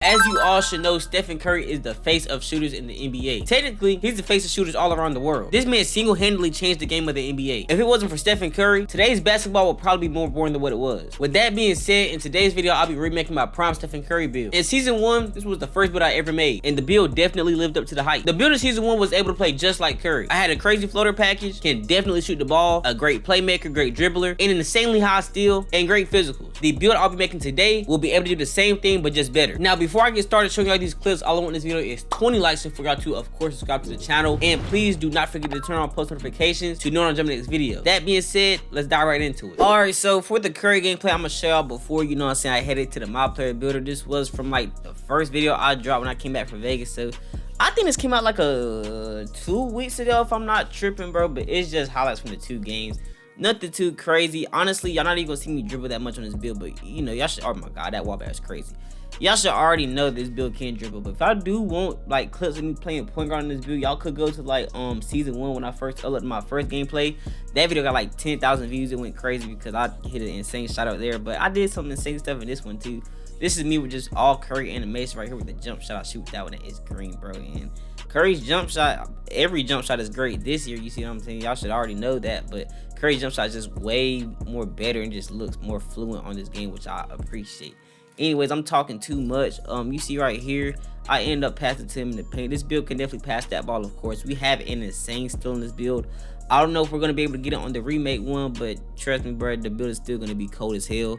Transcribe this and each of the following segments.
As you all should know, Stephen Curry is the face of shooters in the NBA. Technically, he's the face of shooters all around the world. This man single-handedly changed the game of the NBA. If it wasn't for Stephen Curry, today's basketball would probably be more boring than what it was. With that being said, in today's video, I'll be remaking my prime Stephen Curry build. In season 1, this was the first build I ever made, and the build definitely lived up to the hype. The build in season 1 was able to play just like Curry. I had a crazy floater package, can definitely shoot the ball, a great playmaker, great dribbler, and an insanely high steal, and great physicals. The build I'll be making today will be able to do the same thing, but just better. Now, before I get started showing y'all these clips, all I want in this video is 20 likes and for y'all to, of course, subscribe to the channel. And please do not forget to turn on post notifications to know when I'm jumping next video. That being said, let's dive right into it. Alright, so for the Curry gameplay, I'm gonna show y'all before, you know what I'm saying, I headed to the My Player Builder. This was from like the first video I dropped when I came back from Vegas. So I think this came out like 2 weeks ago if I'm not tripping, bro. But it's just highlights from the 2 games. Nothing too crazy. Honestly, y'all not even gonna see me dribble that much on this build, but you know, y'all should, oh my god, that wall back is crazy. Y'all should already know this build can dribble, but if I do want like clips of me playing point guard in this build, y'all could go to like season 1 when I first uploaded my first gameplay. That video got like 10,000 views. It went crazy because I hit an insane shot out there, but I did some insane stuff in this one too. This is me with just all Curry animation right here with the jump shot. I shoot that one, that is green, bro. And Curry's jump shot, every jump shot is great this year, you see what I'm saying? Y'all should already know that, but Curry's jump shot is just way more better and just looks more fluent on this game, which I appreciate. Anyways, I'm talking too much. You see right here, I end up passing to him in the paint. This build can definitely pass that ball, of course. We have an insane steal in this build. I don't know if we're going to be able to get it on the remake one, but trust me, bro, the build is still going to be cold as hell.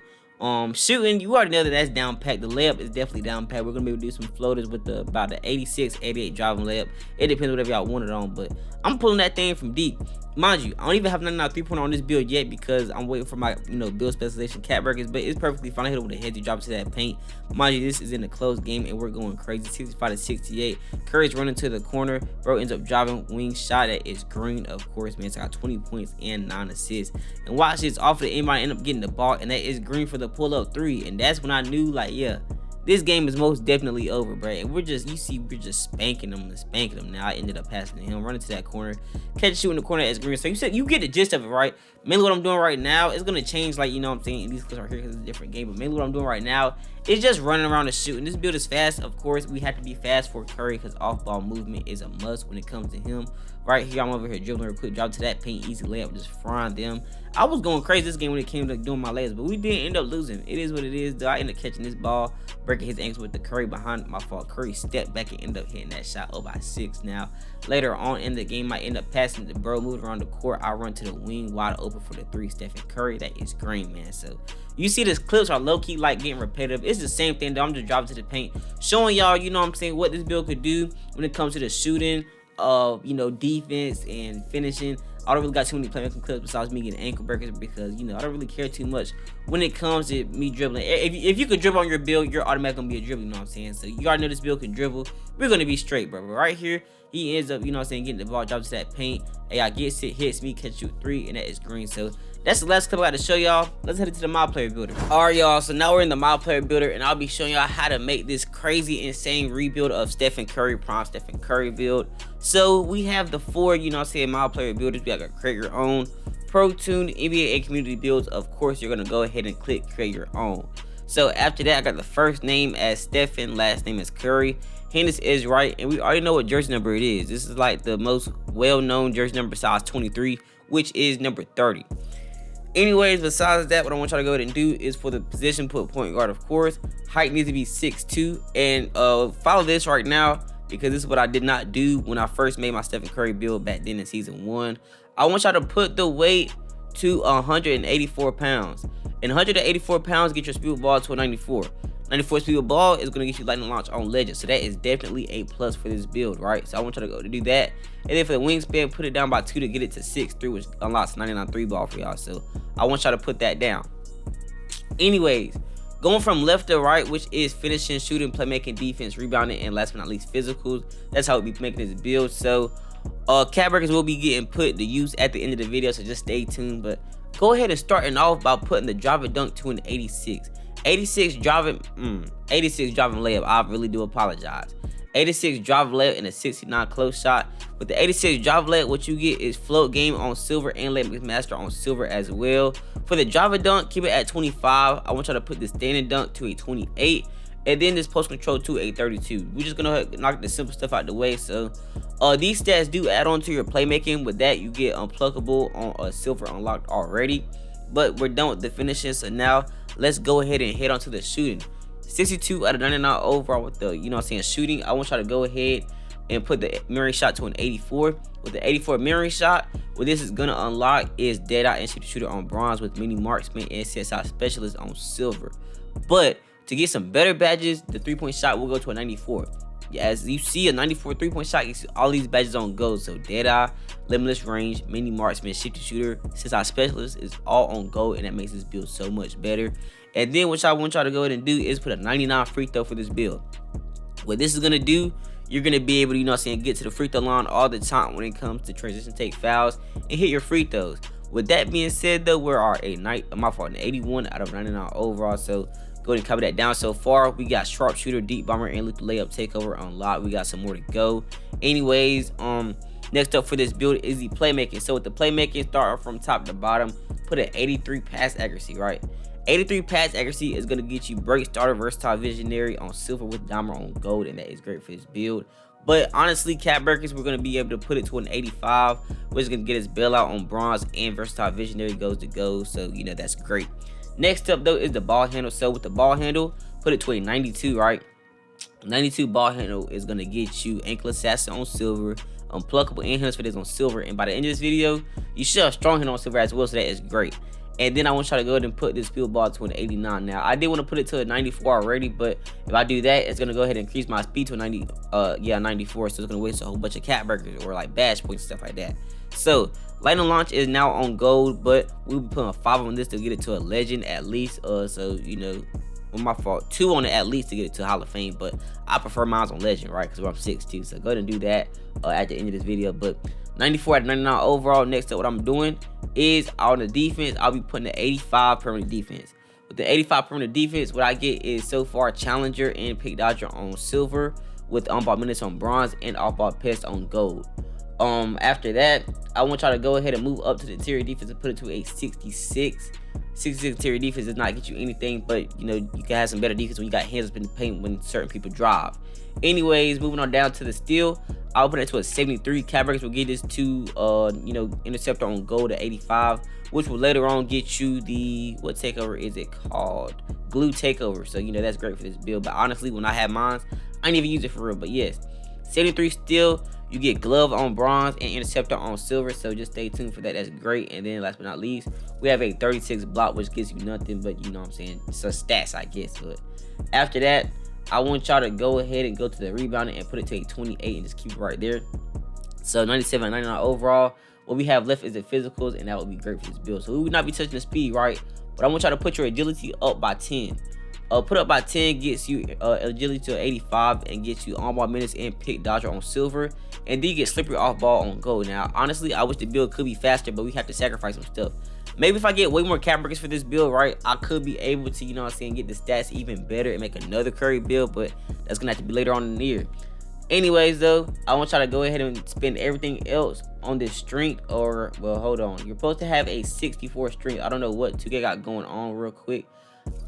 Shooting, you already know that that's down packed. The layup is definitely down packed. We're gonna be able to do some floaters with about the 86, 88 driving layup. It depends whatever y'all want it on, but I'm pulling that thing from deep. Mind you, I don't even have nothing out 3-pointer on this build yet because I'm waiting for my, build specialization cat burgers, but it's perfectly fine. I hit it with a head, drop it to that paint. Mind you, this is in a closed game and we're going crazy. 65 to 68. Curry's running to the corner. Bro ends up driving wing shot that is green, of course, man. So I got 20 points and 9 assists. And watch this, off of the inbound, end up getting the ball, and that is green for the pull-up 3. And that's when I knew, like, yeah, this game is most definitely over, bro. And we're just, you see, we're just spanking them and spanking them. Now I ended up passing to him, running to that corner, catch shoot in the corner as green. So you said you get the gist of it, right? Mainly what I'm doing right now is gonna change, like, you know what I'm saying, in these clips right here because it's a different game. But mainly what I'm doing right now is just running around and shooting. This build is fast, of course. We have to be fast for Curry because off-ball movement is a must when it comes to him. Right here, I'm over here dribbling real quick, drop to that paint, easy layup, just frying them. I was going crazy this game when it came to doing my layups, but we did end up losing. It is what it is, though. I ended up catching this ball, breaking his ankles with the Curry behind my fault. Curry stepped back and ended up hitting that shot by 6. Now, later on in the game, I end up passing the bro, moving around the court. I run to the wing, wide open for the 3, Stephen Curry. That is green, man. So you see these clips are low-key like getting repetitive. It's the same thing, though. I'm just dropping to the paint, showing y'all, you know what I'm saying, what this build could do when it comes to the shooting of, defense and finishing. I don't really got too many playmaking clips besides me getting ankle breakers because, I don't really care too much when it comes to me dribbling. If you could dribble on your build, you're automatically gonna be a dribbler, you know what I'm saying? So you already know this build can dribble. We're gonna be straight, bro. But right here, he ends up, getting the ball, drops to that paint. AI gets it, hits me, catch shoot 3, and that is green. So that's the last clip I got to show y'all. Let's head into the My Player Builder. Alright, y'all, so now we're in the My Player Builder, and I'll be showing y'all how to make this crazy, insane rebuild of Stephen Curry, prime Stephen Curry build. So we have the 4, My Player Builders. We got to create your own. Pro Tune, NBA and community builds. Of course, you're going to go ahead and click create your own. So after that, I got the first name as Stephen, last name is Curry. Hennis is right, and we already know what jersey number it is. This is like the most well-known jersey number, size 23, which is number 30. Anyways, besides that, what I want y'all to go ahead and do is for the position, put point guard, of course. Height needs to be 6'2", and follow this right now because this is what I did not do when I first made my Stephen Curry build back then in season 1. I want y'all to put the weight to 184 pounds. And 184 pounds get your speed ball to a 94. 94 speed ball is going to get you lightning launch on legend, so that is definitely a plus for this build, right? So I want you to go to do that, and then for the wingspan, put it down by 2 to get it to 6'3", which unlocks 99 3 ball for y'all. So I want y'all to put that down. Anyways, going from left to right, which is finishing, shooting, playmaking, defense, rebounding, and last but not least physicals. That's how we'll be making this build. So cat breakers will be getting put to use at the end of the video, so just stay tuned. But go ahead and starting off by putting the drive and dunk to an 86. 86 driving layup. I really do apologize. 86 drive layup and a 69 close shot. With the 86 drive layup, what you get is float game on silver and layup mix master on silver as well. For the drive and dunk, keep it at 25. I want y'all to put the standing dunk to a 28. And And then this post control 2, a 32. We're just gonna knock the simple stuff out the way. So these stats do add on to your playmaking. With that, you get unpluckable on silver unlocked already. But we're done with the finishing, so now let's go ahead and head on to the shooting. 62 out of 99 overall with the, you know what I'm saying, shooting. I want y'all to go ahead and put the mirroring shot to an 84. With the 84 mirroring shot, what this is gonna unlock is dead eye and shooter on bronze with mini marksman and CSI specialist on silver. But to get some better badges, the 3-point shot will go to a 94. As you see, a 94 3-point shot gets all these badges on gold. So dead eye, limitless range, mini marksman, shooter, CSI specialist is all on gold, and that makes this build so much better. And then what I want y'all to go ahead and do is put a 99 free throw for this build. What this is gonna do, you're gonna be able to, you know what I'm saying, get to the free throw line all the time when it comes to transition, take fouls, and hit your free throws. With that being said, though, we are an 81 out of 99 overall. So go ahead and copy that down. So far, we got sharpshooter, deep bomber, and lethal layup takeover unlocked. We got some more to go. Anyways, next up for this build is the playmaking. So with the playmaking, start from top to bottom, put an 83 pass accuracy, right? 83 pass accuracy is going to get you break starter, versatile, visionary on silver with diamond on gold, and that is great for this build. But honestly, cap breakers, we're going to be able to put it to an 85, which is going to get us bailout on bronze, and versatile, visionary goes to gold. So, you know, that's great. Next up, though, is the ball handle. So with the ball handle, put it to a 92, right? 92 ball handle is going to get you ankle assassin on silver, unpluckable enhance for this on silver, and by the end of this video, you should have strong hand on silver as well, so that is great. And then I want y'all to go ahead and put this field ball to an 89. Now, I did want to put it to a 94 already, but if I do that, it's going to go ahead and increase my speed to a 94. So it's going to waste a whole bunch of cap breakers or like badge points and stuff like that. So lightning launch is now on gold, but we'll be putting a 5 on this to get it to a legend at least. So, you know, well, my fault, 2 on it at least to get it to Hall of Fame, but I prefer mine on legend, right? Because I'm 6'2", so go ahead and do that at the end of this video. But 94 out of 99 overall. Next up, what I'm doing is on the defense, I'll be putting the 85 permanent defense. With the 85 permanent defense, what I get is so far challenger and pick dodger on silver, with on-ball minutes on bronze and off-ball pest on gold. After that, I want y'all to go ahead and move up to the interior defense and put it to a 66. 66 interior defense does not get you anything, but you know, you can have some better defense when you got hands up in the paint when certain people drive. Anyways, moving on down to the steal, I'll put it to a 73. Cap breakers will get this to you know, interceptor on gold at 85, which will later on get you the, what takeover is it called, glue takeover. So you know, that's great for this build. But honestly, when I had mine, I didn't even use it for real. But yes, 73 steal, you get glove on bronze and interceptor on silver, so just stay tuned for that. That's great. And then last but not least, we have a 36 block, which gives you nothing, but you know what I'm saying, it's a stats, I guess. But after that, I want y'all to go ahead and go to the rebounding and put it to a 28 and just keep it right there. So 97 and 99 overall. What we have left is the physicals, and that would be great for this build. So we would not be touching the speed, right? But I want y'all to put your agility up by 10. Put up by 10 gets you agility to 85 and gets you on-ball minutes and pick dodger on silver, and then you get slippery off ball on gold. Now, honestly, I wish the build could be faster, but we have to sacrifice some stuff. Maybe if I get way more cap breakers for this build, right, I could be able to, you know what I'm saying, get the stats even better and make another Curry build, but that's gonna have to be later on in the year. Anyways, though, I want y'all to go ahead and spend everything else on this strength, or, well, hold on. You're supposed to have a 64 strength. I don't know what 2K got going on real quick.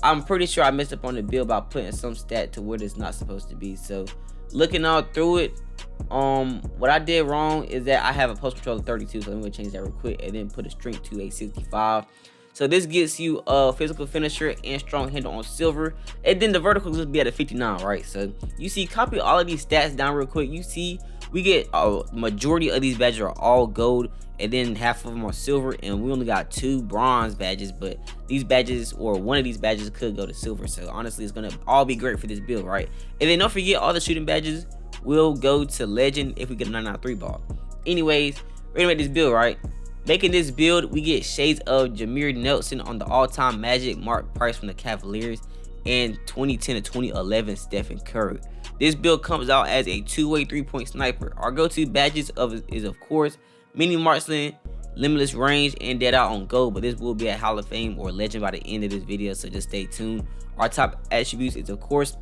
I'm pretty sure I messed up on the build by putting some stat to where it's not supposed to be. So looking all through it, what I did wrong is that I have a post control of 32, so I'm gonna change that real quick and then put a strength to a 65. So this gets you a physical finisher and strong handle on silver, and then the vertical will be at a 59, right? So you see, copy all of these stats down real quick. You see we get a majority of these badges are all gold, and then half of them are silver, and we only got 2 bronze badges, but these badges, or one of these badges, could go to silver. So honestly, it's gonna all be great for this build, right? And then don't forget, all the shooting badges will go to legend if we get a 993 ball. Anyways, we're gonna make this build, right? Making this build, we get shades of Jameer Nelson on the all-time Magic, Mark Price from the Cavaliers, and 2010 to 2011 Stephen Curry. This build comes out as a 2-way 3-point sniper. Our go-to badges is of course mini marksman, limitless range, and dead out on gold, but this will be at Hall of Fame or legend by the end of this video, so just stay tuned. Our top attributes is of course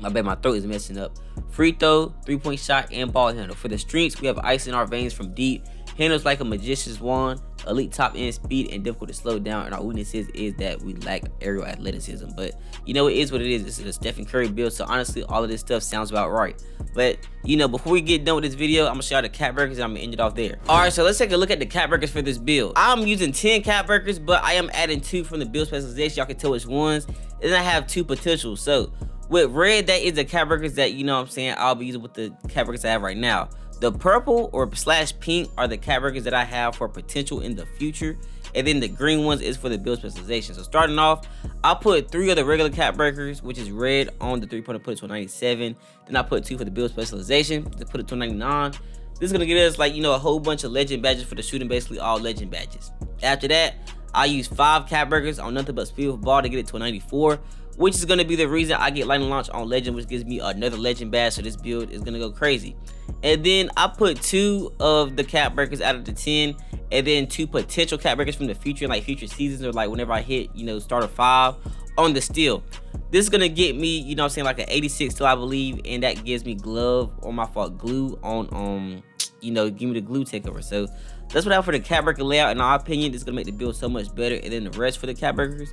my bad, my throat is messing up. Free throw, 3-point shot, and ball handle. For the strengths, we have ice in our veins from deep, handles like a magician's wand, elite top end speed, and difficult to slow down. And our weaknesses is that we lack aerial athleticism. But you know, it is what it is. This is a Stephen Curry build, so honestly all of this stuff sounds about right. But you know, before we get done with this video, I'm gonna show you the cap breakers and I'm gonna end it off there. Alright, so let's take a look at the cap breakers for this build. I'm using 10 cap breakers, but I am adding 2 from the build specialization. Y'all can tell which ones. And then I have 2 potentials. So with red, that is the cap breakers that, you know what I'm saying, I'll be using with the cap breakers I have right now. The purple or slash pink are the cap breakers that I have for potential in the future. And then the green ones is for the build specialization. So starting off, I'll put 3 of the regular cap breakers, which is red on the 3-pointer, put it to a 97. Then I put 2 for the build specialization to put it to a 99. This is gonna get us, like, you know, a whole bunch of legend badges for the shooting, basically all legend badges. After that, I use 5 cap breakers on nothing but speed with ball to get it to a 94, which is gonna be the reason I get lightning launch on legend, which gives me another legend badge. So this build is gonna go crazy. And then I put 2 of the cap breakers out of the 10, and then 2 potential cap breakers from the future, like future seasons, or like whenever I hit, you know, starter 5 on the steel. This is gonna get me, you know what I'm saying, like an 86 still, I believe, and that gives me glove, or my fault, glue on you know, give me the glue takeover. So that's what I have for the cap breaker layout. In my opinion, this is gonna make the build so much better. And then the rest for the cap breakers,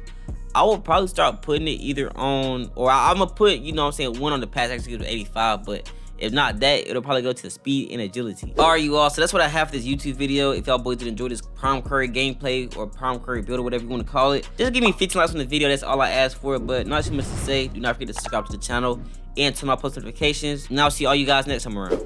I will probably start putting it either on, or I'm gonna put, you know what I'm saying, 1 on the pass actually gives it 85, but if not that, it'll probably go to the speed and agility. Alright, you all, so that's what I have for this YouTube video. If y'all boys did enjoy this Prime Curry gameplay or Prime Curry build or whatever you want to call it, just give me 15 likes on the video. That's all I ask for. But not too much to say. Do not forget to subscribe to the channel and turn my post notifications. And I'll see all you guys next time around.